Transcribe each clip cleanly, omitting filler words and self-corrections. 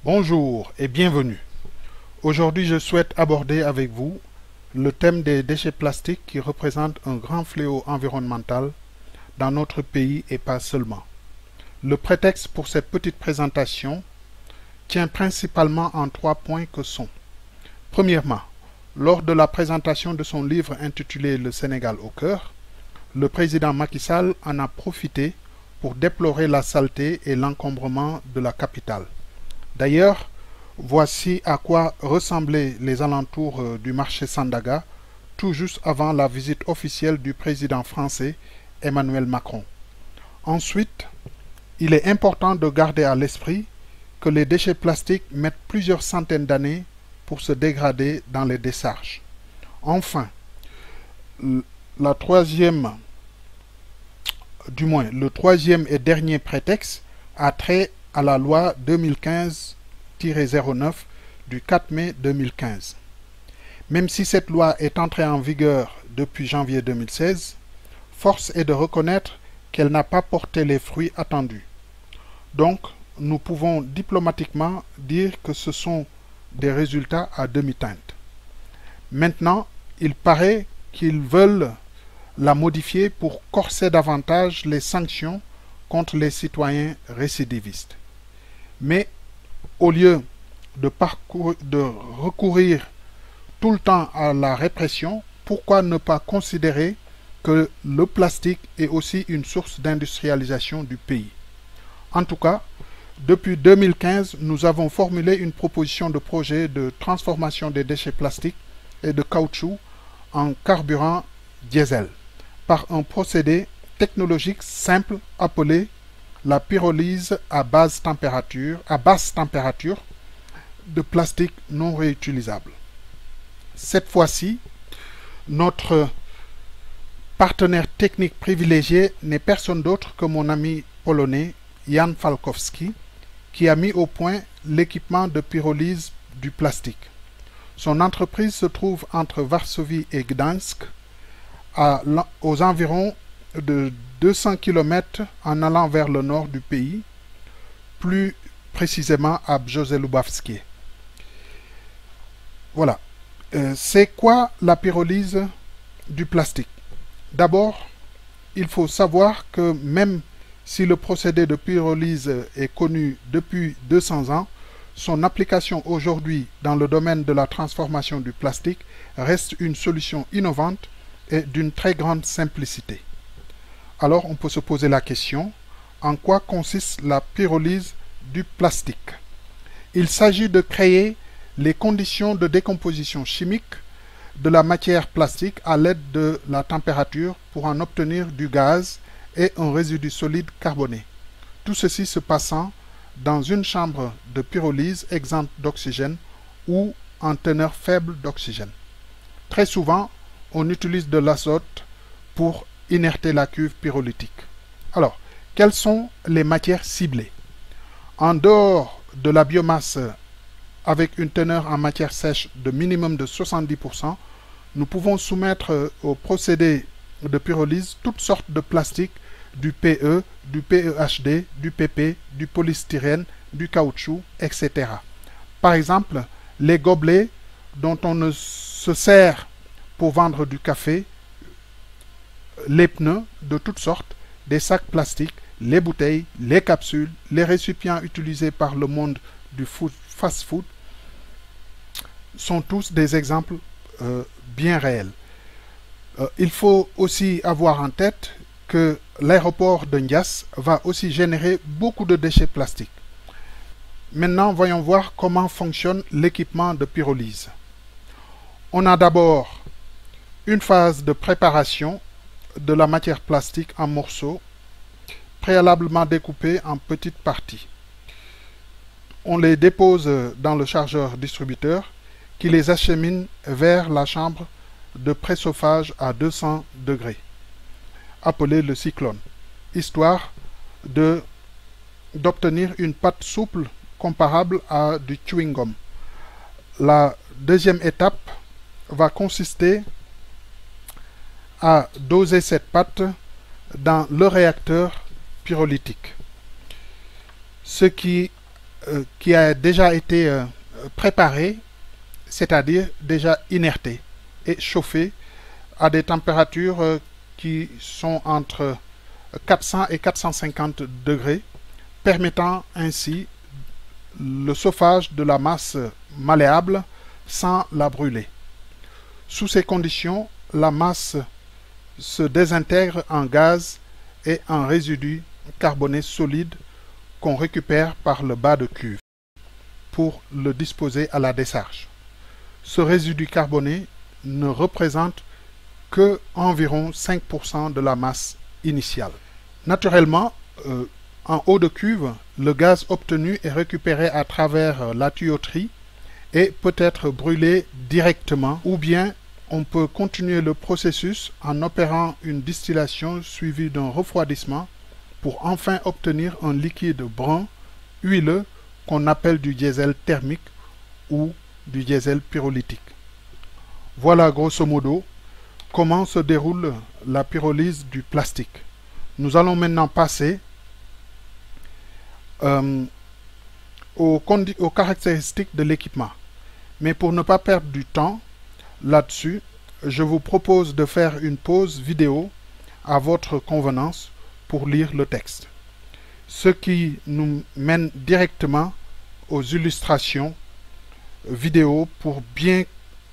Bonjour et bienvenue. Aujourd'hui, je souhaite aborder avec vous le thème des déchets plastiques qui représentent un grand fléau environnemental dans notre pays et pas seulement. Le prétexte pour cette petite présentation tient principalement en 3 points que sont: premièrement, lors de la présentation de son livre intitulé Le Sénégal au cœur, le président Macky Sall en a profité pour déplorer la saleté et l'encombrement de la capitale. D'ailleurs, voici à quoi ressemblaient les alentours du marché Sandaga tout juste avant la visite officielle du président français Emmanuel Macron. Ensuite, il est important de garder à l'esprit que les déchets plastiques mettent plusieurs centaines d'années pour se dégrader dans les décharges. Enfin, le troisième et dernier prétexte a trait à la loi 2015-09 du 4 mai 2015. Même si cette loi est entrée en vigueur depuis janvier 2016, force est de reconnaître qu'elle n'a pas porté les fruits attendus. Donc, nous pouvons diplomatiquement dire que ce sont des résultats à demi-teinte. Maintenant, il paraît qu'ils veulent la modifier pour corser davantage les sanctions contre les citoyens récidivistes. Mais au lieu de recourir tout le temps à la répression, pourquoi ne pas considérer que le plastique est aussi une source d'industrialisation du pays? En tout cas, depuis 2015, nous avons formulé une proposition de projet de transformation des déchets plastiques et de caoutchouc en carburant diesel par un procédé technologique simple appelé la pyrolyse à basse température de plastique non réutilisable. Cette fois-ci, notre partenaire technique privilégié n'est personne d'autre que mon ami polonais Jan Falkowski, qui a mis au point l'équipement de pyrolyse du plastique. Son entreprise se trouve entre Varsovie et Gdańsk, aux environs de 200 km en allant vers le nord du pays, plus précisément à Brzozé-Lubawskie. Voilà. C'est quoi la pyrolyse du plastique? D'abord, il faut savoir que même si le procédé de pyrolyse est connu depuis 200 ans, son application aujourd'hui dans le domaine de la transformation du plastique reste une solution innovante et d'une très grande simplicité. Alors on peut se poser la question: en quoi consiste la pyrolyse du plastique? Il s'agit de créer les conditions de décomposition chimique de la matière plastique à l'aide de la température pour en obtenir du gaz et un résidu solide carboné. Tout ceci se passant dans une chambre de pyrolyse exempte d'oxygène ou en teneur faible d'oxygène. Très souvent, on utilise de l'azote pour inerter la cuve pyrolytique. Alors, quelles sont les matières ciblées? En dehors de la biomasse avec une teneur en matière sèche de minimum de 70%, nous pouvons soumettre au procédé de pyrolyse toutes sortes de plastiques, du PE, du PEHD, du PP, du polystyrène, du caoutchouc, etc. Par exemple, les gobelets dont on se sert pour vendre du café, les pneus de toutes sortes, des sacs plastiques, les bouteilles, les capsules, les récipients utilisés par le monde du fast-food sont tous des exemples bien réels. Il faut aussi avoir en tête que l'aéroport de Ndias va aussi générer beaucoup de déchets plastiques. Maintenant, voyons voir comment fonctionne l'équipement de pyrolyse. On a d'abord une phase de préparation de la matière plastique en morceaux, préalablement découpés en petites parties. On les dépose dans le chargeur distributeur qui les achemine vers la chambre de préchauffage à 200 degrés, appelé le cyclone, histoire d'obtenir une pâte souple comparable à du chewing-gum. La deuxième étape va consister à doser cette pâte dans le réacteur pyrolytique, ce qui qui a déjà été préparé, c'est-à-dire déjà inerté et chauffé à des températures qui sont entre 400 et 450 degrés, permettant ainsi le chauffage de la masse malléable sans la brûler. Sous ces conditions, la masse se désintègre en gaz et en résidu carboné solide qu'on récupère par le bas de cuve pour le disposer à la décharge. Ce résidu carboné ne représente que environ 5% de la masse initiale. Naturellement, en haut de cuve, le gaz obtenu est récupéré à travers la tuyauterie et peut être brûlé directement, ou bien on peut continuer le processus en opérant une distillation suivie d'un refroidissement pour enfin obtenir un liquide brun, huileux, qu'on appelle du diesel thermique ou du diesel pyrolytique. Voilà grosso modo comment se déroule la pyrolyse du plastique. Nous allons maintenant passer aux caractéristiques de l'équipement. Mais pour ne pas perdre du temps là-dessus, je vous propose de faire une pause vidéo à votre convenance pour lire le texte. Ce qui nous mène directement aux illustrations vidéo pour bien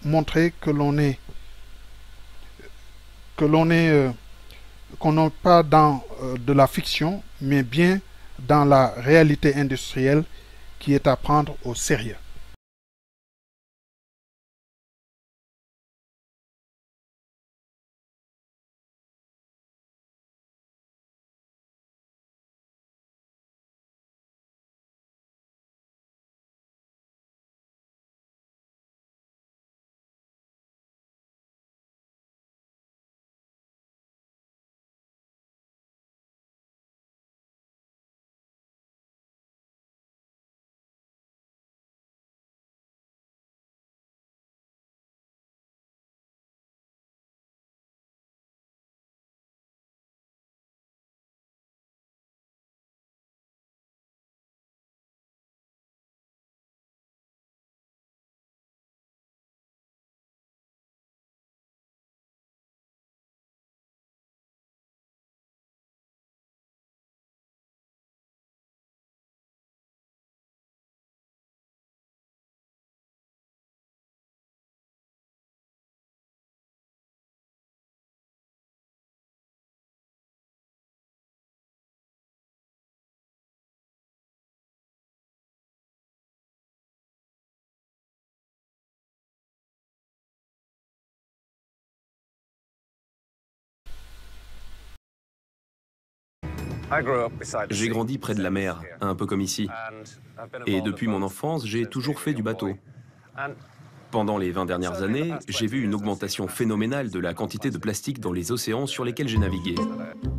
montrer qu'on n'est pas dans de la fiction, mais bien dans la réalité industrielle qui est à prendre au sérieux. J'ai grandi près de la mer, un peu comme ici. Et depuis mon enfance, j'ai toujours fait du bateau. Pendant les 20 dernières années, j'ai vu une augmentation phénoménale de la quantité de plastique dans les océans sur lesquels j'ai navigué.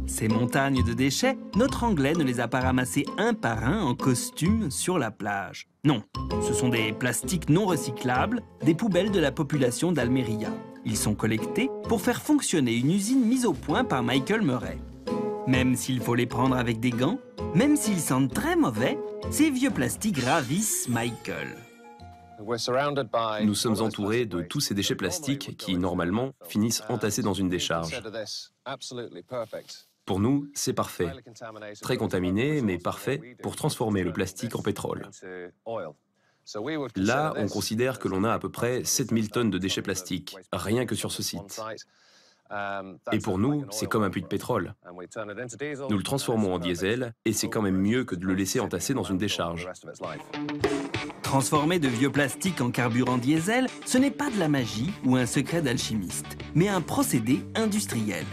Ces montagnes de déchets, notre Anglais ne les a pas ramassés un par un en costume sur la plage. Non, ce sont des plastiques non recyclables, des poubelles de la population d'Almeria. Ils sont collectés pour faire fonctionner une usine mise au point par Michael Murray. Même s'il faut les prendre avec des gants, même s'ils sentent très mauvais, ces vieux plastiques ravissent Michael. Nous sommes entourés de tous ces déchets plastiques qui, normalement, finissent entassés dans une décharge. Pour nous, c'est parfait. Très contaminé, mais parfait pour transformer le plastique en pétrole. Là, on considère que l'on a à peu près 7000 tonnes de déchets plastiques, rien que sur ce site. Et pour nous, c'est comme un puits de pétrole. Nous le transformons en diesel, et c'est quand même mieux que de le laisser entasser dans une décharge. Transformer de vieux plastiques en carburant diesel, ce n'est pas de la magie ou un secret d'alchimiste, mais un procédé industriel.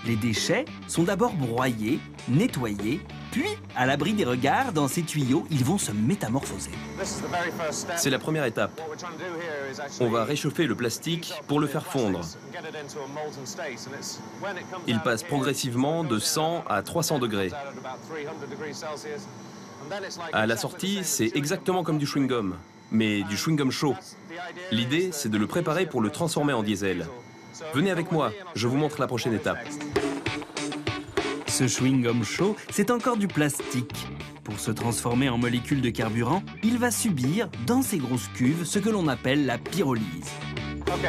Les déchets sont d'abord broyés, nettoyés, puis, à l'abri des regards, dans ces tuyaux, ils vont se métamorphoser. C'est la première étape. On va réchauffer le plastique pour le faire fondre. Il passe progressivement de 100 à 300 degrés. À la sortie, c'est exactement comme du chewing-gum, mais du chewing-gum chaud. L'idée, c'est de le préparer pour le transformer en diesel. Venez avec moi, je vous montre la prochaine étape. Ce chewing-gum chaud, c'est encore du plastique. Pour se transformer en molécule de carburant, il va subir, dans ces grosses cuves, ce que l'on appelle la pyrolyse.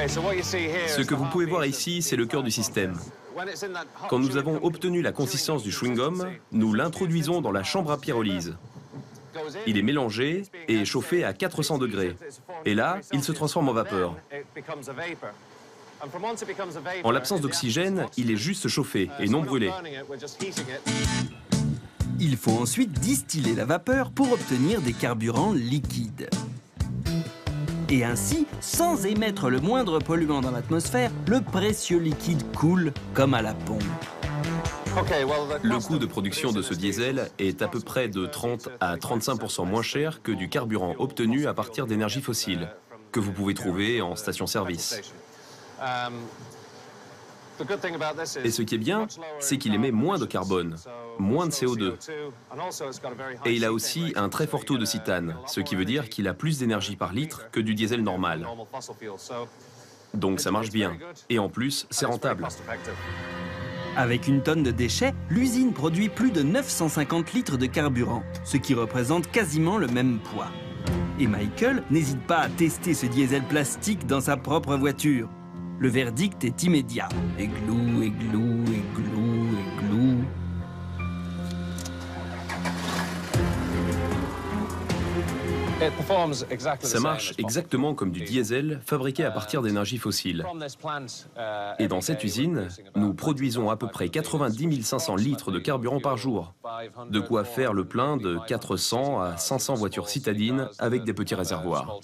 Ce que vous pouvez voir ici, c'est le cœur du système. Quand nous avons obtenu la consistance du chewing-gum, nous l'introduisons dans la chambre à pyrolyse. Il est mélangé et chauffé à 400 degrés. Et là, il se transforme en vapeur. En l'absence d'oxygène, il est juste chauffé et non brûlé. Il faut ensuite distiller la vapeur pour obtenir des carburants liquides. Et ainsi, sans émettre le moindre polluant dans l'atmosphère, le précieux liquide coule comme à la pompe. Le coût de production de ce diesel est à peu près de 30 à 35% moins cher que du carburant obtenu à partir d'énergies fossiles, que vous pouvez trouver en station-service. Et ce qui est bien, c'est qu'il émet moins de carbone, moins de CO2. Et il a aussi un très fort taux de cétane, ce qui veut dire qu'il a plus d'énergie par litre que du diesel normal. Donc ça marche bien. Et en plus, c'est rentable. Avec une tonne de déchets, l'usine produit plus de 950 litres de carburant, ce qui représente quasiment le même poids. Et Michael n'hésite pas à tester ce diesel plastique dans sa propre voiture. Le verdict est immédiat. Églou, églou, églou, églou. Ça marche exactement comme du diesel fabriqué à partir d'énergie fossile. Et dans cette usine, nous produisons à peu près 90 500 litres de carburant par jour. De quoi faire le plein de 400 à 500 voitures citadines avec des petits réservoirs.